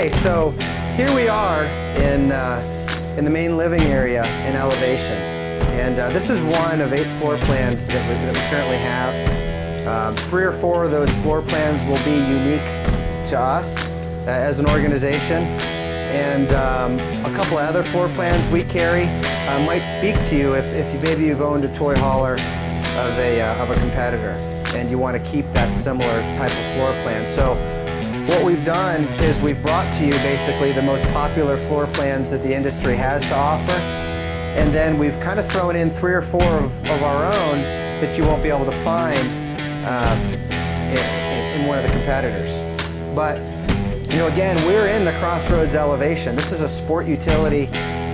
Okay, so here we are in the main living area in elevation. And this is one of 8 floor plans that we currently have. 3 or 4 of those floor plans will be unique to us as an organization. And a couple of other floor plans we carry might speak to you if maybe you've owned a toy hauler of a competitor and you want to keep that similar type of floor plan. So what we've done is we've brought to you basically the most popular floor plans that the industry has to offer, and then we've kind of thrown in 3 or 4 of our own that you won't be able to find in one of the competitors. But you know, again, we're in the Crossroads Elevation. This is a sport utility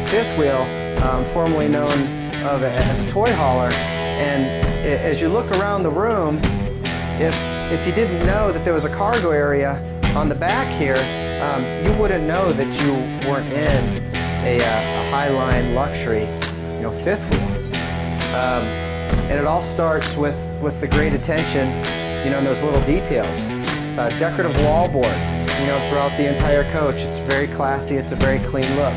fifth wheel, formerly known as a toy hauler. And as you look around the room, if you didn't know that there was a cargo area on the back here, you wouldn't know that you weren't in a Highline luxury, you know, fifth wheel. And it all starts with the great attention, you know, in those little details. Decorative wallboard, you know, throughout the entire coach. It's very classy. It's a very clean look.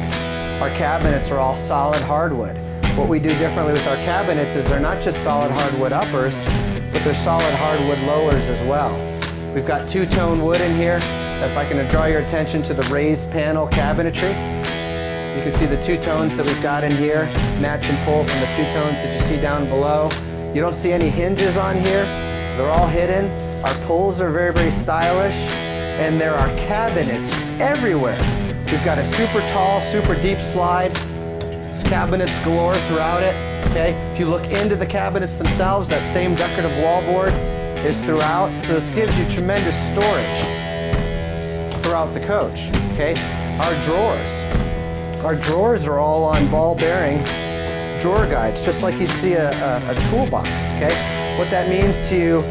Our cabinets are all solid hardwood. What we do differently with our cabinets is they're not just solid hardwood uppers, but they're solid hardwood lowers as well. We've got two-tone wood in here. If I can draw your attention to the raised panel cabinetry, you can see the 2 tones that we've got in here, match and pull from the 2 tones that you see down below. You don't see any hinges on here. They're all hidden. Our pulls are very, very stylish, and there are cabinets everywhere. We've got a super tall, super deep slide. There's cabinets galore throughout it, okay? If you look into the cabinets themselves, that same decorative wallboard is throughout, so this gives you tremendous storage throughout the coach, okay? Our drawers are all on ball bearing drawer guides, just like you'd see a toolbox, okay? What that means to you,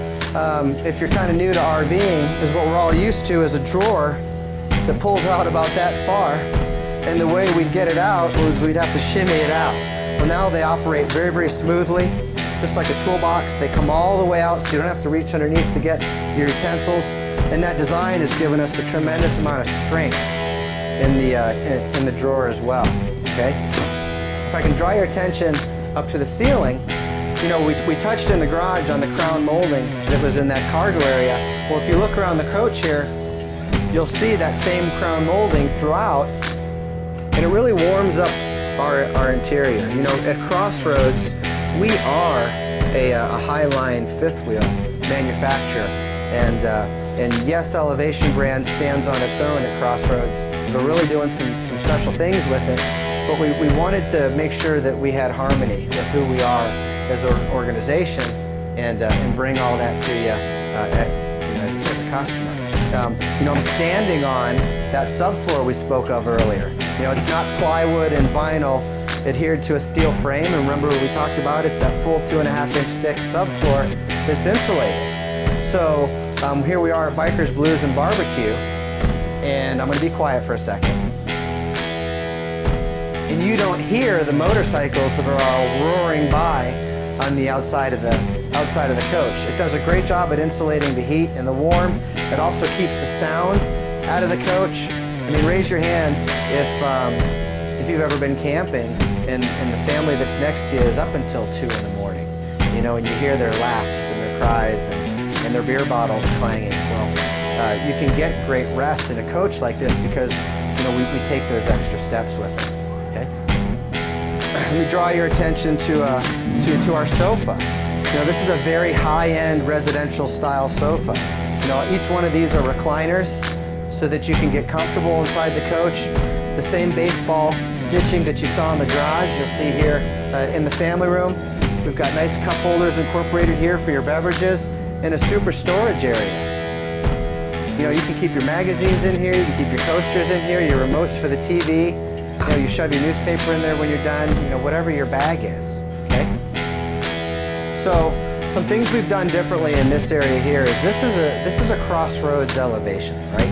if you're kind of new to RVing, is what we're all used to is a drawer that pulls out about that far. And the way we'd get it out was we'd have to shimmy it out. Well, now they operate very, very smoothly, just like a toolbox. They come all the way out so you don't have to reach underneath to get your utensils. And that design has given us a tremendous amount of strength in the drawer as well, okay? If I can draw your attention up to the ceiling, you know, we touched in the garage on the crown molding that was in that cargo area. Well, if you look around the coach here, you'll see that same crown molding throughout, and it really warms up our interior. You know, at Crossroads, we are a Highline fifth wheel manufacturer, and yes, Elevation brand stands on its own at Crossroads. We're really doing some special things with it, but we wanted to make sure that we had harmony with who we are as an organization, and bring all that to you, you know, as a customer. You know, I'm standing on that subfloor we spoke of earlier. You know, it's not plywood and vinyl adhered to a steel frame. And remember what we talked about? It's that full 2.5-inch thick subfloor that's insulated. So here we are at BikesBluesBBQ, and I'm going to be quiet for a second. And you don't hear the motorcycles that are all roaring by on the outside of the coach. It does a great job at insulating the heat and the warm. It also keeps the sound out of the coach. I mean, raise your hand if you've ever been camping and the family that's next to you is up until 2 in the morning, you know, and you hear their laughs and their cries and their beer bottles clanging. Well, you can get great rest in a coach like this because, you know, we take those extra steps with it. Okay. Let me draw your attention to our sofa. You know, this is a very high-end residential style sofa. You know, each one of these are recliners so that you can get comfortable inside the coach. The same baseball stitching that you saw in the garage, you'll see here in the family room. We've got nice cup holders incorporated here for your beverages and a super storage area. You know, you can keep your magazines in here, you can keep your coasters in here, your remotes for the TV. You know, you shove your newspaper in there when you're done, you know, whatever your bag is, okay? So, some things we've done differently in this area here is this is a Crossroads Elevation, right?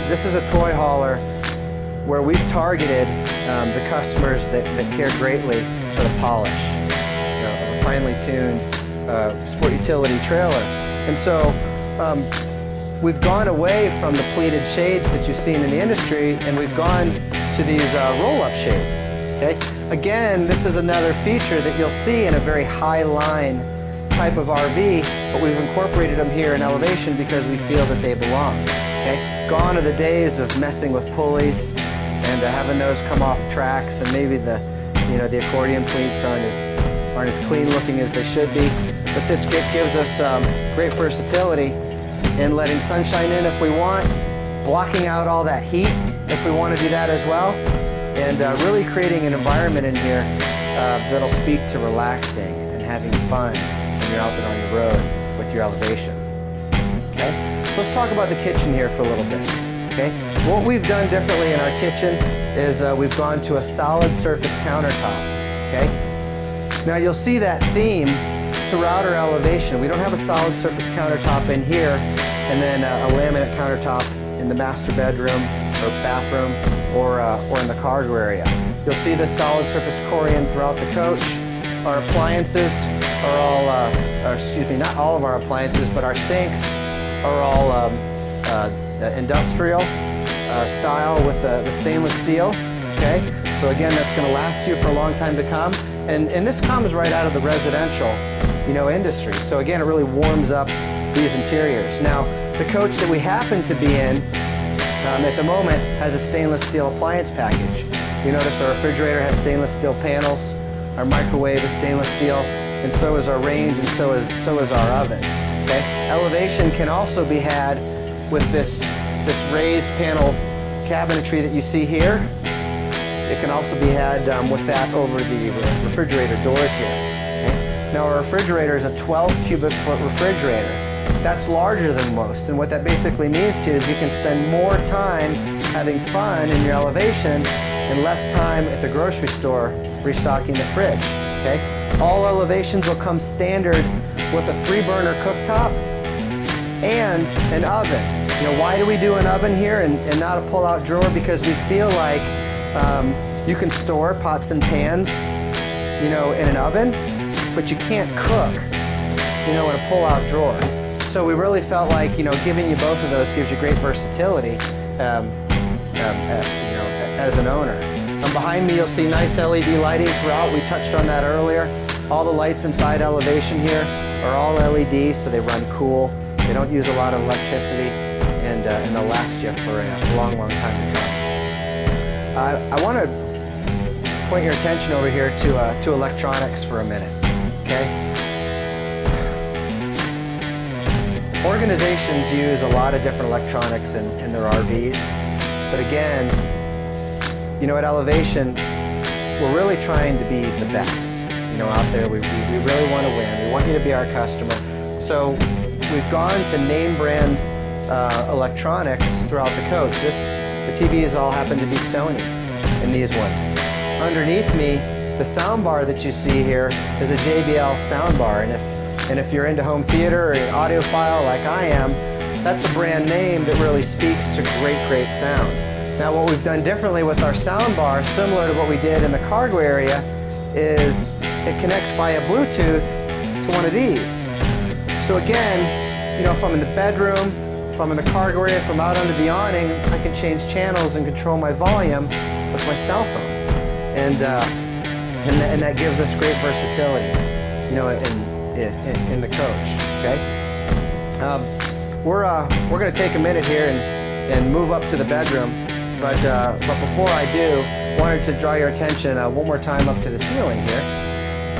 This is a toy hauler where we've targeted the customers that care greatly for the polish, you know, a finely tuned sport utility trailer. And so we've gone away from the pleated shades that you've seen in the industry, and we've gone to these roll-up shades. Okay. Again, this is another feature that you'll see in a very high line type of RV, but we've incorporated them here in Elevation because we feel that they belong. Okay. Gone are the days of messing with pulleys and having those come off tracks, and maybe the accordion pleats aren't as clean looking as they should be. But this gives us great versatility in letting sunshine in if we want, blocking out all that heat if we want to do that as well, and really creating an environment in here that'll speak to relaxing and having fun when you're out there on the road with your Elevation. Okay, so let's talk about the kitchen here for a little bit. Okay, what we've done differently in our kitchen is we've gone to a solid surface countertop. Okay, now you'll see that theme throughout our Elevation. We don't have a solid surface countertop in here and then a laminate countertop in the master bedroom or bathroom or in the cargo area. You'll see this solid surface Corian throughout the coach. Our appliances are all, not all of our appliances, but our sinks are all industrial style with the stainless steel. Okay, so again, that's going to last you for a long time to come. And this comes right out of the residential, industry. So again, it really warms up these interiors. Now, the coach that we happen to be in at the moment has a stainless steel appliance package. You notice our refrigerator has stainless steel panels, our microwave is stainless steel, and so is our range, and so is our oven. Okay? Elevation can also be had with this raised panel cabinetry that you see here. It can also be had with that over the refrigerator doors here. Okay? Now, our refrigerator is a 12 cubic foot refrigerator. That's larger than most, and what that basically means to you is you can spend more time having fun in your Elevation and less time at the grocery store restocking the fridge. Okay? All Elevations will come standard with a 3-burner cooktop and an oven. Why do we do an oven here and not a pull-out drawer? Because we feel like you can store pots and pans, in an oven, but you can't cook, in a pull-out drawer. So we really felt like, giving you both of those gives you great versatility, as an owner. Behind me, you'll see nice LED lighting throughout. We touched on that earlier. All the lights inside Elevation here are all LED, so they run cool. They don't use a lot of electricity, and they'll last you for a long, long time to come. I want to point your attention over here to electronics for a minute. Okay. Organizations use a lot of different electronics in their RVs, but again, at Elevation, we're really trying to be the best, out there. We really want to win. We want you to be our customer. So we've gone to name brand electronics throughout the coach. The TVs all happen to be Sony in these ones. Underneath me, the soundbar that you see here is a JBL soundbar, and if you're into home theater or an audiophile like I am, that's a brand name that really speaks to great sound. Now, what we've done differently with our soundbar, similar to what we did in the cargo area, is it connects via Bluetooth to one of these. So again, if I'm in the bedroom, if I'm in the cargo area, if I'm out under the awning, I can change channels and control my volume with my cell phone. And that gives us great versatility, in the coach. Okay. We're going to take a minute here and move up to the bedroom. But before I do, wanted to draw your attention one more time up to the ceiling here.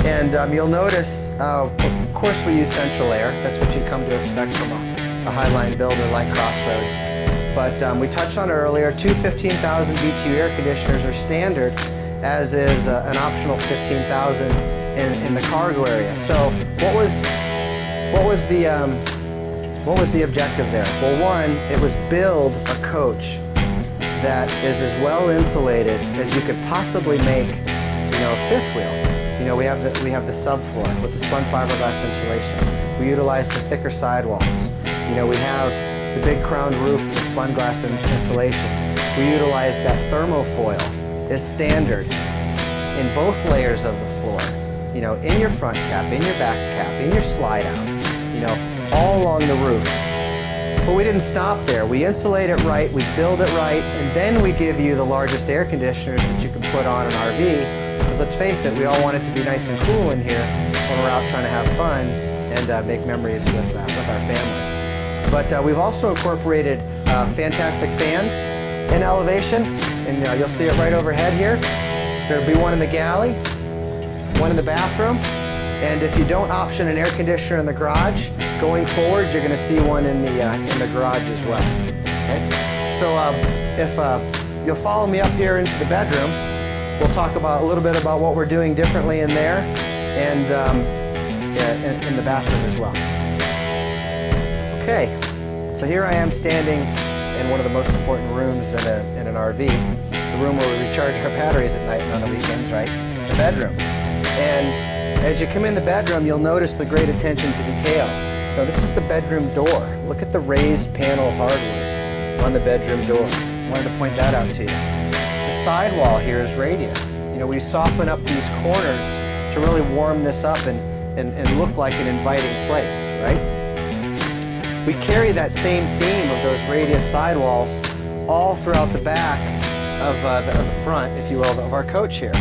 And you'll notice, of course, we use central air. That's what you'd come to expect from a Highline builder like Crossroads. But we touched on it earlier, two 15,000 BTU air conditioners are standard, as is an optional 15,000 in the cargo area. So what was the objective there? Well, one, it was build a coach that is as well insulated as you could possibly make, a fifth wheel. We have the subfloor with the spun fiberglass insulation. We utilize the thicker sidewalls. We have the big crowned roof with the spun glass insulation. We utilize that thermofoil as standard in both layers of the floor. In your front cap, in your back cap, in your slide out. All along the roof. But we didn't stop there. We insulate it right, we build it right, and then we give you the largest air conditioners that you can put on an RV. Because let's face it, we all want it to be nice and cool in here when we're out trying to have fun and make memories with our family. But we've also incorporated fantastic fans in elevation, and you'll see it right overhead here. There'll be one in the galley, one in the bathroom, and if you don't option an air conditioner in the garage, going forward, you're going to see one in the garage as well. Okay? So if you'll follow me up here into the bedroom, we'll talk about a little bit about what we're doing differently in there, and in the bathroom as well. Okay, so here I am standing in one of the most important rooms in an RV, the room where we recharge our batteries at night and on the weekends, right? The bedroom. And as you come in the bedroom, you'll notice the great attention to detail. Now this is the bedroom door. Look at the raised panel hardwood on the bedroom door. I wanted to point that out to you. The sidewall here is radiused. We soften up these corners to really warm this up and look like an inviting place, right? We carry that same theme of those radius sidewalls all throughout the back of the front, if you will, of our coach here.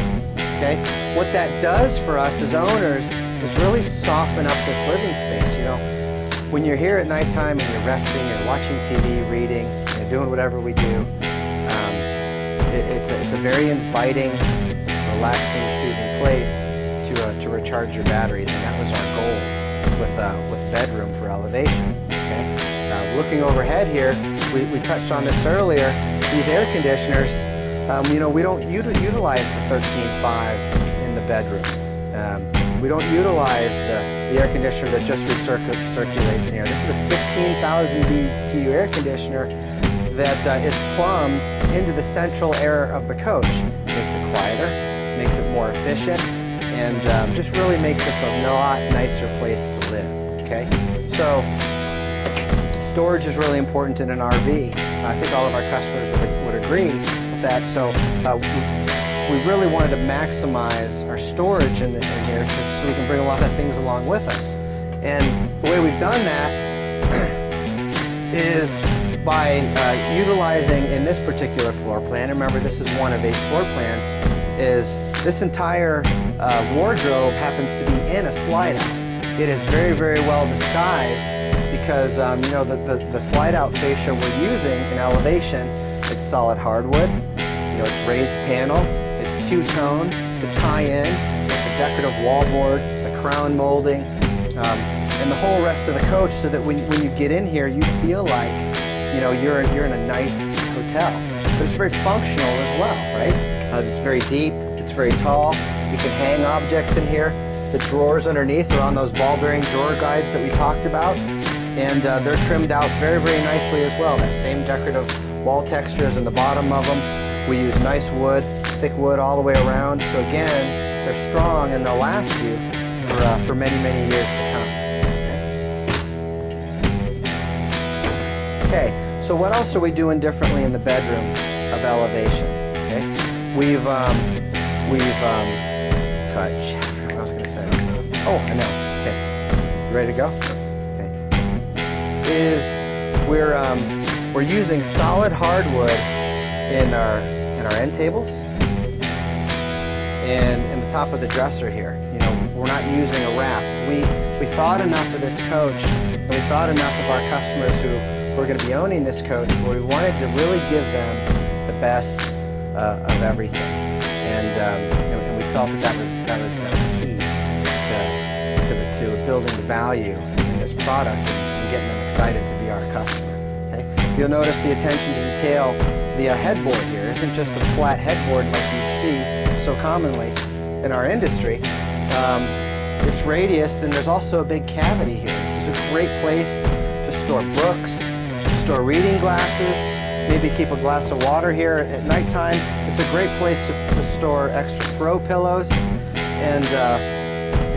Okay? What that does for us as owners is really soften up this living space. When you're here at nighttime and you're resting, you're watching TV, reading, you're doing whatever we do, it's a very inviting, relaxing, soothing place to recharge your batteries, and that was our goal with bedroom for elevation. Okay, looking overhead here, we touched on this earlier. These air conditioners, we don't utilize the 13.5 in the bedroom. We don't utilize the air conditioner that just recirculates the air. This is a 15,000 BTU air conditioner that is plumbed into the central air of the coach. Makes it quieter, makes it more efficient, and just really makes us a lot nicer place to live. Okay, so storage is really important in an RV. I think all of our customers would agree with that. So we really wanted to maximize our storage in here so we can bring a lot of things along with us. And the way we've done that is by utilizing in this particular floor plan, remember this is one of 8 floor plans, is this entire wardrobe happens to be in a slide out. It is very, very well disguised because the slide out fascia we're using in elevation, it's solid hardwood, it's raised panel, it's two-tone to tie in with the decorative wallboard, the crown molding, and the whole rest of the coach, so that when you get in here, you feel like you're in a nice hotel. But it's very functional as well, right? It's very deep, it's very tall. You can hang objects in here. The drawers underneath are on those ball bearing drawer guides that we talked about, and they're trimmed out very, very nicely as well. That same decorative wall textures in the bottom of them. We use nice wood, thick wood all the way around. So again, they're strong and they'll last you for many, many years to come. Okay, so what else are we doing differently in the bedroom of elevation? Okay, we've cut. I forgot what I was going to say. Oh, I know. Okay, you ready to go? Okay. We're using solid hardwood in our end tables and in the top of the dresser here. We're not using a wrap. We thought enough of this coach, and we thought enough of our customers who were going to be owning this coach, where we wanted to really give them the best of everything, and we felt that was key to building the value in this product and getting them excited to be our customer. Okay, you'll notice the attention to detail. The headboard here isn't just a flat headboard like you'd see so commonly in our industry. It's radiused, and there's also a big cavity here. This is a great place to store books, to store reading glasses, maybe keep a glass of water here at nighttime. It's a great place to store extra throw pillows, and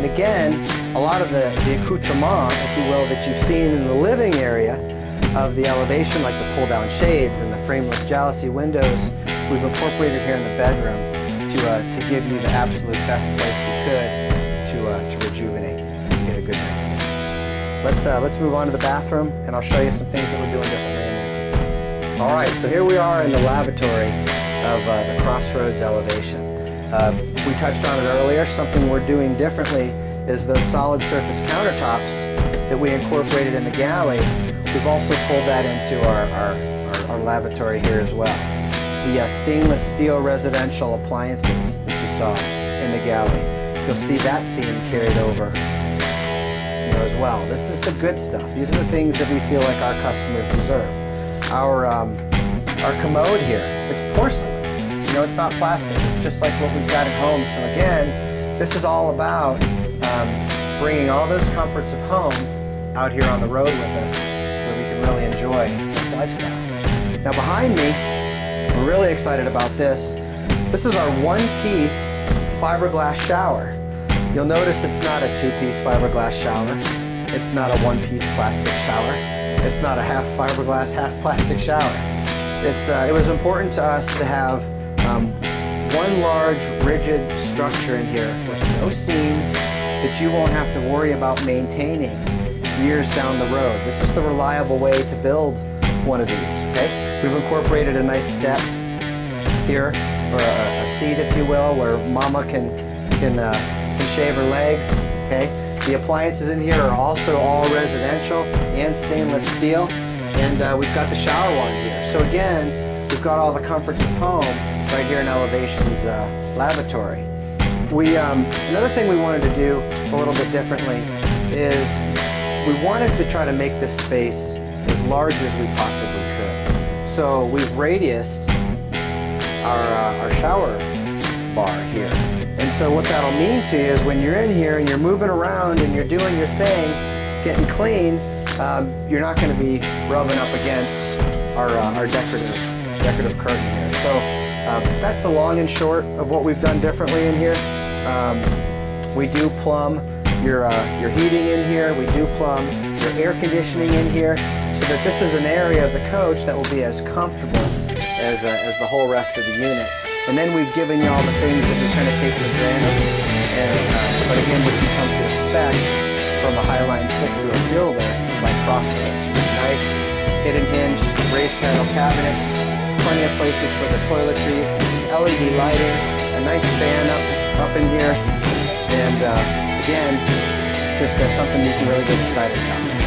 again, a lot of the accoutrement, if you will, that you've seen in the living area of the elevation, like the pull-down shades and the frameless jalousie windows, we've incorporated here in the bedroom to give you the absolute best place we could to rejuvenate and get a good night's sleep. let's move on to the bathroom, and I'll show you some things that we're doing differently in there too. All right, so here we are in the lavatory of the Crossroads elevation. We touched on it earlier. Something we're doing differently is those solid surface countertops that we incorporated in the galley. We've also pulled that into our lavatory here as well. The stainless steel residential appliances that you saw in the galley, you'll see that theme carried over as well. This is the good stuff. These are the things that we feel like our customers deserve. Our commode here, it's porcelain. It's not plastic. It's just like what we've got at home. So again, this is all about bringing all those comforts of home out here on the road with us so that we can really enjoy this lifestyle. Now behind me, we're really excited about this. This is our one-piece fiberglass shower. You'll notice it's not a two-piece fiberglass shower. It's not a one-piece plastic shower. It's not a half fiberglass, half plastic shower. It was important to us to have one large rigid structure in here with no seams that you won't have to worry about maintaining years down the road. This is the reliable way to build one of these, okay? We've incorporated a nice step here, or a seat, if you will, where mama can shave her legs, okay? The appliances in here are also all residential and stainless steel, and we've got the shower wand here. So again, we've got all the comforts of home right here in Elevation's lavatory. Another thing we wanted to do a little bit differently is we wanted to try to make this space as large as we possibly could. So we've radiused our shower bar here. And so what that'll mean to you is when you're in here and you're moving around and you're doing your thing, getting clean, you're not going to be rubbing up against our decorative curtain here. So that's the long and short of what we've done differently in here. We do plumb your heating in here. We do plumb your air conditioning in here, so that this is an area of the coach that will be as comfortable as the whole rest of the unit. And then we've given you all the things that we kind of take for granted, but again, what you come to expect from a Highline fifth wheel builder like Crossroads. Nice hidden hinge, raised panel cabinets, plenty of places for the toiletries, LED lighting, a nice fan up in here, and again, just something you can really get excited about.